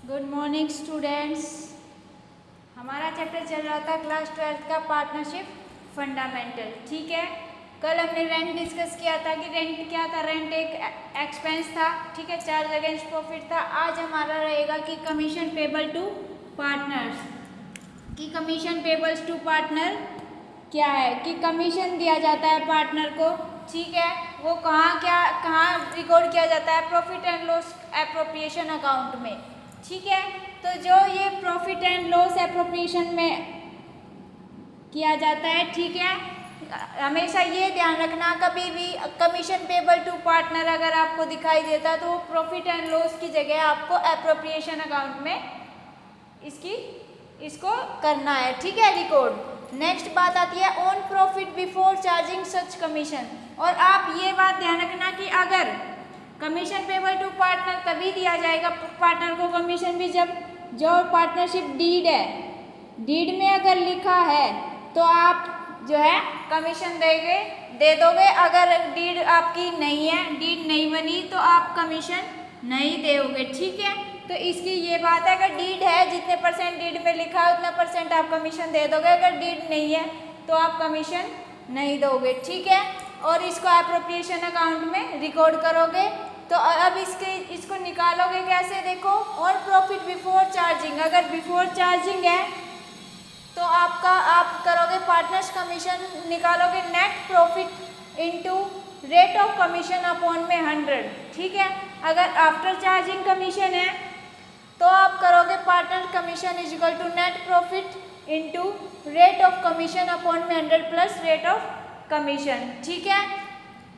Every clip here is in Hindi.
Good morning students. हमारा चैप्टर चल रहा था क्लास 12 का पार्टनरशिप फंडामेंटल। ठीक है, कल हमने रेंट डिस्कस किया था कि रेंट क्या था। रेंट एक एक्सपेंस था, ठीक है, चार्ज अगेंस्ट प्रॉफिट था। आज हमारा रहेगा कि कमीशन पेबल टू पार्टनर्स। कि कमीशन पेबल्स टू पार्टनर क्या है, कि कमीशन दिया जाता है पार्टनर को। ठीक है, वो कहाँ रिकॉर्ड किया जाता है, profit and loss appropriation account में। ठीक है, तो जो ये प्रॉफिट एंड लॉस एप्रोप्रिएशन में किया जाता है, ठीक है, हमेशा ये ध्यान रखना कभी भी कमीशन पेबल टू पार्टनर अगर आपको दिखाई देता तो प्रॉफिट एंड लॉस की जगह आपको एप्रोप्रिएशन अकाउंट में इसको करना है। ठीक है, रिकॉर्ड। नेक्स्ट बात आती है on profit before charging such commission. और आप ये बात ध्यान रखना कि अगर कमीशन पेबल टू पार्टनर तभी दिया जाएगा पार्टनर को कमीशन भी जब जो पार्टनरशिप डीड है, डीड में अगर लिखा है तो आप जो है कमीशन दे दोगे। अगर डीड आपकी नहीं है, डीड नहीं बनी तो आप कमीशन नहीं दोगे। ठीक है, तो इसकी ये बात है, अगर डीड है जितने परसेंट डीड में लिखा है उतना परसेंट आप कमीशन दे दोगे। अगर डीड नहीं है तो आप कमीशन नहीं दोगे। ठीक है, और इसको एप्रोप्रिएशन अकाउंट में रिकॉर्ड करोगे। तो अब इसको निकालोगे कैसे, देखो ऑन प्रॉफिट बिफोर चार्जिंग। अगर बिफोर चार्जिंग है तो आप करोगे पार्टनर्स कमीशन, निकालोगे net profit into rate of commission upon में 100। ठीक है, अगर आफ्टर चार्जिंग कमीशन है तो आप करोगे partner commission is equal to net profit into rate of commission upon में 100 प्लस रेट ऑफ कमीशन। ठीक है,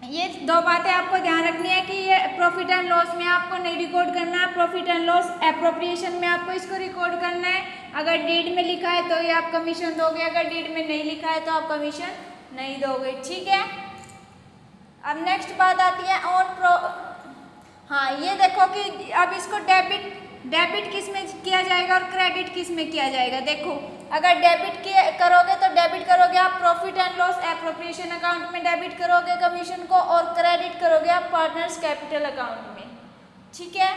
ये दो बातें आपको ध्यान रखनी है कि ये प्रॉफिट एंड लॉस में आपको नहीं रिकॉर्ड करना है, प्रॉफिट एंड लॉस एप्रोप्रिएशन में आपको इसको रिकॉर्ड करना है। अगर डीड में लिखा है तो ये आप कमीशन दोगे, अगर डीड में नहीं लिखा है तो आप कमीशन नहीं दोगे। ठीक है, अब नेक्स्ट बात आती है हाँ, ये देखो कि अब इसको डेबिट किस में किया जाएगा और क्रेडिट किस में किया जाएगा। देखो अगर डेबिट करोगे तो डेबिट करोगे आप profit and loss appropriation account में डेबिट करोगे कमीशन को, और क्रेडिट करोगे आप पार्टनर्स कैपिटल अकाउंट में। ठीक है,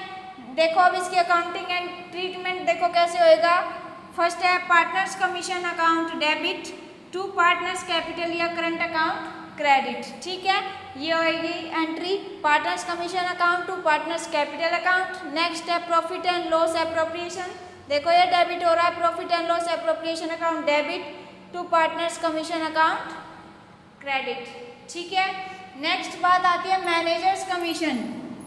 देखो अब इसकी अकाउंटिंग एंड ट्रीटमेंट देखो कैसे होएगा। फर्स्ट है partners commission account debit to partners capital या करंट अकाउंट क्रेडिट। ठीक है, ये होएगी entry partners commission account to partners capital account. Next है प्रॉफिट एंड लॉस एप्रोप्रिएशन। देखो ये डेबिट हो रहा है, profit and loss appropriation account debit to partners commission account credit. ठीक है, नेक्स्ट बात आती है मैनेजर्स कमीशन।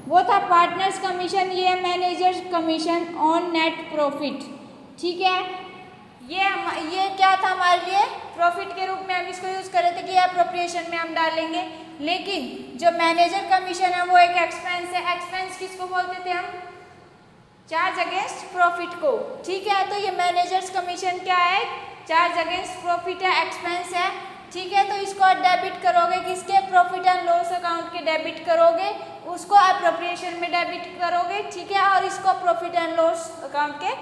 वो था पार्टनर्स कमीशन, ये managers commission on net profit. ठीक है, ये क्या था हमारे लिए प्रॉफिट के रूप में हम इसको यूज कर रहे थे कि एप्रोप्रिएशन में हम डालेंगे। लेकिन जो मैनेजर कमीशन है वो एक एक्सपेंस है। एक्सपेंस किसको बोलते थे हम, चार्ज अगेंस्ट प्रॉफिट को। ठीक है, तो ये मैनेजर्स कमीशन क्या है, चार्ज अगेंस्ट प्रॉफिट है, एक्सपेंस है। ठीक है, तो इसको डेबिट करोगे किसके, प्रॉफिट एंड लॉस अकाउंट के डेबिट करोगे, उसको एप्रोप्रिएशन में डेबिट करोगे। ठीक है, और इसको प्रॉफिट एंड लॉस अकाउंट के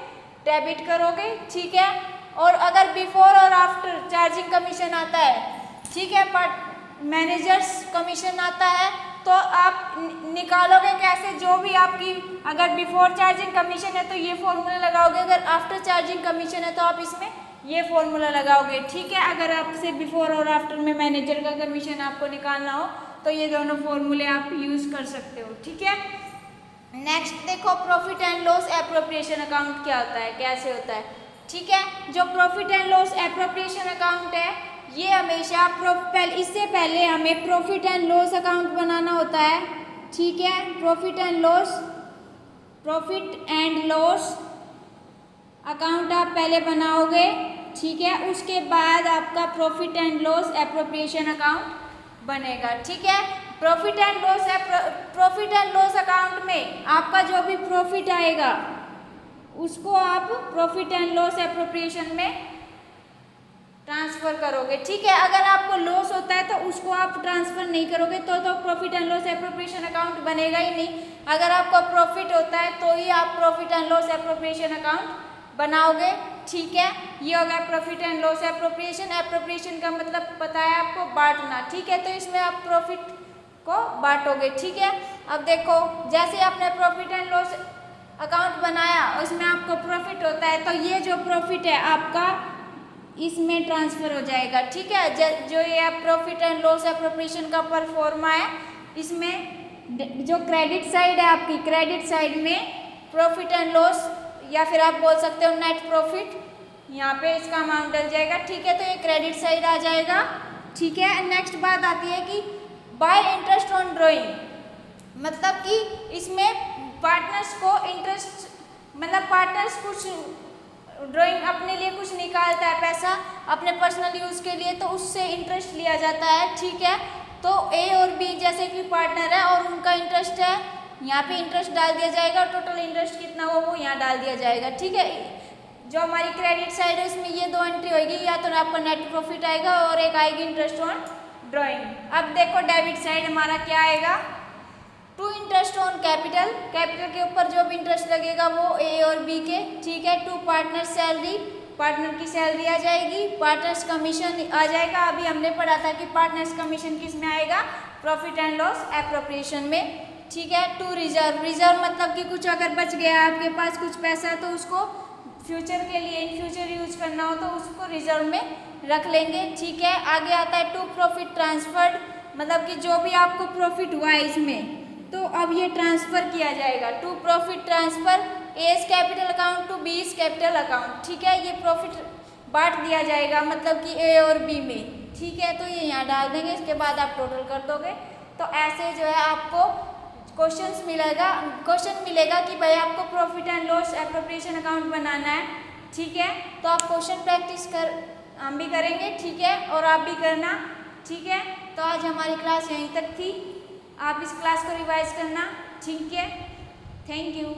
डेबिट करोगे। ठीक है, और अगर बिफोर और आफ्टर चार्जिंग कमीशन आता है, ठीक है, मैनेजर्स कमीशन आता है तो आप निकालोगे कैसे, जो भी आपकी अगर बिफोर चार्जिंग कमीशन है तो ये फॉर्मूला लगाओगे, अगर आफ्टर चार्जिंग कमीशन है तो आप इसमें ये फॉर्मूला लगाओगे। ठीक है, अगर आपसे बिफोर और आफ्टर में मैनेजर का कमीशन आपको निकालना हो तो ये दोनों फॉर्मूले आप यूज कर सकते हो। ठीक है, नेक्स्ट देखो profit and loss appropriation account क्या होता है, कैसे होता है। ठीक है, जो profit and loss appropriation account है ये हमेशा इससे पहले हमें प्रॉफिट एंड लॉस अकाउंट बनाना होता है। ठीक है, प्रॉफिट एंड लॉस अकाउंट आप पहले बनाओगे। ठीक है, उसके बाद आपका profit and loss appropriation account बनेगा। ठीक है, प्रॉफिट एंड लॉस अकाउंट में आपका जो भी प्रॉफिट आएगा उसको आप प्रॉफिट एंड लॉस एप्रोप्रिएशन में ट्रांसफर करोगे। ठीक है, अगर आपको लॉस होता है तो उसको आप ट्रांसफर नहीं करोगे तो profit and loss appropriation account बनेगा ही नहीं। अगर आपका प्रॉफिट होता है तो ही आप profit and loss appropriation account बनाओगे। ठीक है, ये हो गया profit and loss appropriation. Appropriation का मतलब पता है आपको, बांटना। ठीक है, तो इसमें आप प्रॉफिट को बांटोगे। ठीक है, अब देखो जैसे आपने प्रॉफिट एंड लॉस अकाउंट बनाया उसमें आपको प्रॉफिट होता है, तो ये जो प्रॉफिट है आपका इसमें ट्रांसफ़र हो जाएगा। ठीक है, जो ये प्रॉफिट एंड लॉस एप्रोप्रिएशन का परफॉर्मा है, इसमें जो क्रेडिट साइड है आपकी, क्रेडिट साइड में प्रॉफिट एंड लॉस या फिर आप बोल सकते हो नेट प्रॉफिट, यहाँ पे इसका अमाउंट डल जाएगा। ठीक है, तो ये क्रेडिट साइड आ जाएगा। ठीक है, नेक्स्ट बात आती है कि बाय इंटरेस्ट ऑन ड्राइंग, मतलब कि इसमें पार्टनर्स को इंटरेस्ट, मतलब पार्टनर्स कुछ ड्राइंग अपने लिए कुछ निकालता है पैसा अपने पर्सनल यूज़ के लिए, तो उससे इंटरेस्ट लिया जाता है। ठीक है, तो ए और बी जैसे कि पार्टनर है और उनका इंटरेस्ट है, यहाँ पे इंटरेस्ट डाल दिया जाएगा, टोटल इंटरेस्ट कितना हो वो यहाँ डाल दिया जाएगा। ठीक है, जो हमारी क्रेडिट साइड है उसमें ये दो एंट्री होगी, या तो आपका नेट प्रॉफिट आएगा और एक आएगी इंटरेस्ट ऑन ड्राइंग। अब देखो डेबिट साइड हमारा क्या आएगा, to interest on capital, capital के ऊपर जो भी इंटरेस्ट लगेगा वो ए और बी के। ठीक है, टू पार्टनर सैलरी, पार्टनर की सैलरी आ जाएगी, पार्टनर्स कमीशन आ जाएगा। अभी हमने पढ़ा था कि पार्टनर्स कमीशन किस में आएगा, प्रॉफिट एंड लॉस एप्रोप्रिएशन में। ठीक है, टू रिजर्व, रिजर्व मतलब कि कुछ अगर बच गया आपके पास कुछ पैसा तो उसको फ्यूचर के लिए इन फ्यूचर यूज करना हो तो उसको रिजर्व में रख लेंगे। ठीक है, आगे आता है टू प्रॉफिट ट्रांसफर्ड, मतलब कि जो भी आपको प्रॉफिट हुआ है इसमें तो अब ये ट्रांसफ़र किया जाएगा। To profit transfer as capital account to B's capital account. ठीक है, ये प्रॉफिट बांट दिया जाएगा मतलब कि ए और बी में। ठीक है, तो ये यहाँ डाल देंगे, इसके बाद आप टोटल कर दोगे। तो ऐसे जो है आपको क्वेश्चन मिलेगा कि भाई आपको profit and loss appropriation account बनाना है। ठीक है, तो आप क्वेश्चन प्रैक्टिस हम भी करेंगे। ठीक है, और आप भी करना। ठीक है, तो आज हमारी क्लास यहीं तक थी, आप इस क्लास को रिवाइज करना। ठीक है, थैंक यू।